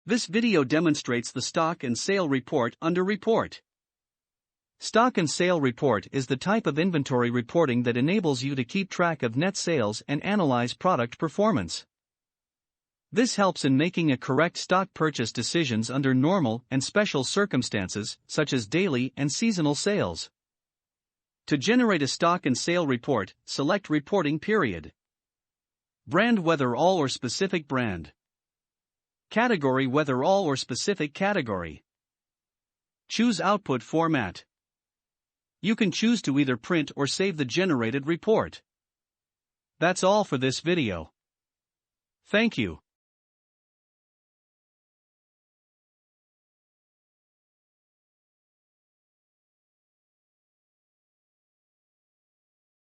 This video demonstrates the stock and sale report under Report. Stock and sale report is the type of inventory reporting that enables you to keep track of net sales and analyze product performance. This helps in making a correct stock purchase decisions under normal and special circumstances, such as daily and seasonal sales. To generate a stock and sale report, select Reporting Period. Brand, whether all or specific brand. Category, whether all or specific category. Choose Output Format. You can choose to either print or save the generated report. That's all for this video. Thank you.